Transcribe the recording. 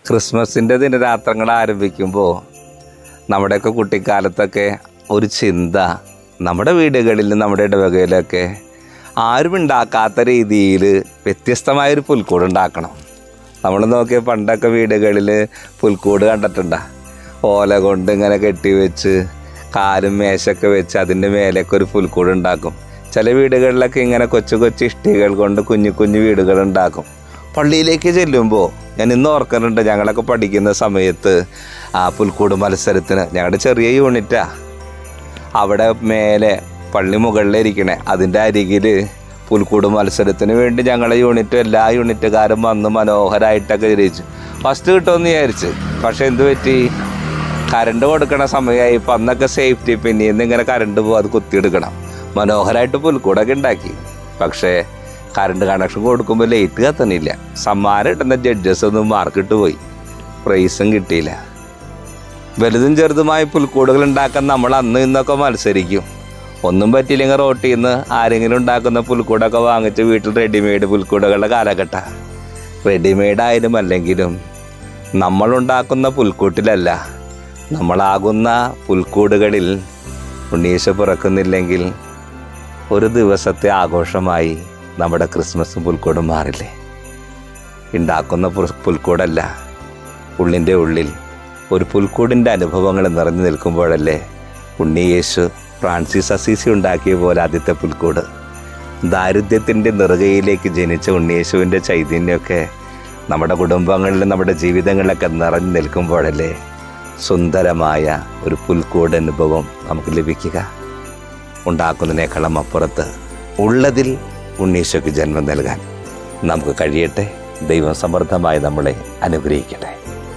ക്രിസ്മസിൻ്റെ ദിനരാത്രങ്ങൾ ആരംഭിക്കുമ്പോൾ നമ്മുടെയൊക്കെ കുട്ടിക്കാലത്തൊക്കെ ഒരു ചിന്ത, നമ്മുടെ വീടുകളിൽ നമ്മുടെ ഇടവകയിലൊക്കെ ആരും ഉണ്ടാക്കാത്ത രീതിയിൽ വ്യത്യസ്തമായൊരു പുൽക്കൂട് ഉണ്ടാക്കണം. നമ്മൾ നോക്കിയ പണ്ടൊക്കെ വീടുകളിൽ പുൽക്കൂട് കണ്ടിട്ടുണ്ടോ? ഓല കൊണ്ട് ഇങ്ങനെ കെട്ടിവെച്ച് കാലും മേശൊക്കെ വെച്ച് അതിൻ്റെ മേലേക്ക് ഒരു പുൽക്കൂട് ഉണ്ടാക്കും. ചില വീടുകളിലൊക്കെ ഇങ്ങനെ കൊച്ചു കൊച്ചു ഇഷ്ടികൾ കൊണ്ട് കുഞ്ഞു കുഞ്ഞു വീടുകൾ ഉണ്ടാക്കും. പള്ളിയിലേക്ക് ചെല്ലുമ്പോൾ ഞാൻ ഇന്ന് ഓർക്കുന്നുണ്ട്, ഞങ്ങളൊക്കെ പഠിക്കുന്ന സമയത്ത് ആ പുൽക്കൂട് മത്സരത്തിന് ഞങ്ങളുടെ ചെറിയ യൂണിറ്റാണ് അവിടെ മേലെ പള്ളി മുകളിലിരിക്കണേ, അതിൻ്റെ അരികിൽ പുൽക്കൂട് മത്സരത്തിന് വേണ്ടി ഞങ്ങളുടെ യൂണിറ്റും എല്ലാ യൂണിറ്റുകാരും വന്ന് മനോഹരമായിട്ടൊക്കെ ജയിച്ചു. ഫസ്റ്റ് കിട്ടുമെന്ന് വിചാരിച്ച്. പക്ഷെ എന്ത് പറ്റി? കറണ്ട് കൊടുക്കണ സമയമായി. ഇപ്പം അന്നൊക്കെ സേഫ്റ്റി പിന്നീന്ന് ഇങ്ങനെ കറണ്ട് പോകും, അത് കുത്തിയെടുക്കണം. മനോഹരമായിട്ട് പുൽക്കൂടൊക്കെ ഉണ്ടാക്കി. പക്ഷേ കറണ്ട് കണക്ഷൻ കൊടുക്കുമ്പോൾ ലൈറ്റ് കത്തണില്ല. സമ്മാനം ഇട്ടുന്ന ജഡ്ജസ് ഒന്നും മാർക്കിട്ട് പോയി, പ്രൈസും കിട്ടിയില്ല. വലുതും ചെറുതുമായ പുൽക്കൂടുകൾ ഉണ്ടാക്കാൻ നമ്മൾ അന്ന് ഇന്നൊക്കെ മത്സരിക്കും. ഒന്നും പറ്റിയില്ലെങ്കിൽ റോട്ടിൽ നിന്ന് ആരെങ്കിലും ഉണ്ടാക്കുന്ന പുൽക്കൂടൊക്കെ വാങ്ങിച്ച് വീട്ടിൽ റെഡിമെയ്ഡ് പുൽക്കൂടുകളുടെ കാലഘട്ടം. റെഡിമെയ്ഡായാലും അല്ലെങ്കിലും നമ്മളുണ്ടാക്കുന്ന പുൽക്കൂട്ടിലല്ല, നമ്മളാകുന്ന പുൽക്കൂടുകളിൽ ഉണ്ണീശോ പിറക്കുന്നില്ലെങ്കിൽ ഒരു ദിവസത്തെ ആഘോഷമായി നമ്മുടെ ക്രിസ്മസും പുൽക്കൂടും മാറില്ലേ? ഉണ്ടാക്കുന്ന പുൽക്കൂടല്ല, ഉള്ളിൻ്റെ ഉള്ളിൽ ഒരു പുൽക്കൂടിൻ്റെ അനുഭവങ്ങൾ നിറഞ്ഞു നിൽക്കുമ്പോഴല്ലേ ഉണ്ണിയേശു ഫ്രാൻസിസ് അസീസി ഉണ്ടാക്കിയ പോലെ ആദ്യത്തെ പുൽക്കൂട്. ദാരിദ്ര്യത്തിൻ്റെ നെറുകയിലേക്ക് ജനിച്ച ഉണ്ണിയേശുവിൻ്റെ ചൈതന്യമൊക്കെ നമ്മുടെ കുടുംബങ്ങളിലും നമ്മുടെ ജീവിതങ്ങളിലൊക്കെ നിറഞ്ഞു നിൽക്കുമ്പോഴല്ലേ സുന്ദരമായ ഒരു പുൽക്കൂട് അനുഭവം നമുക്ക് ലഭിക്കുക. ഉണ്ടാക്കുന്നതിനേക്കാളും അപ്പുറത്ത് ഉള്ളതിൽ ഉണ്ണീശോയ്ക്ക് ജന്മം നൽകാൻ നമുക്ക് കഴിയട്ടെ. ദൈവം സമൃദ്ധമായി നമ്മളെ അനുഗ്രഹിക്കട്ടെ.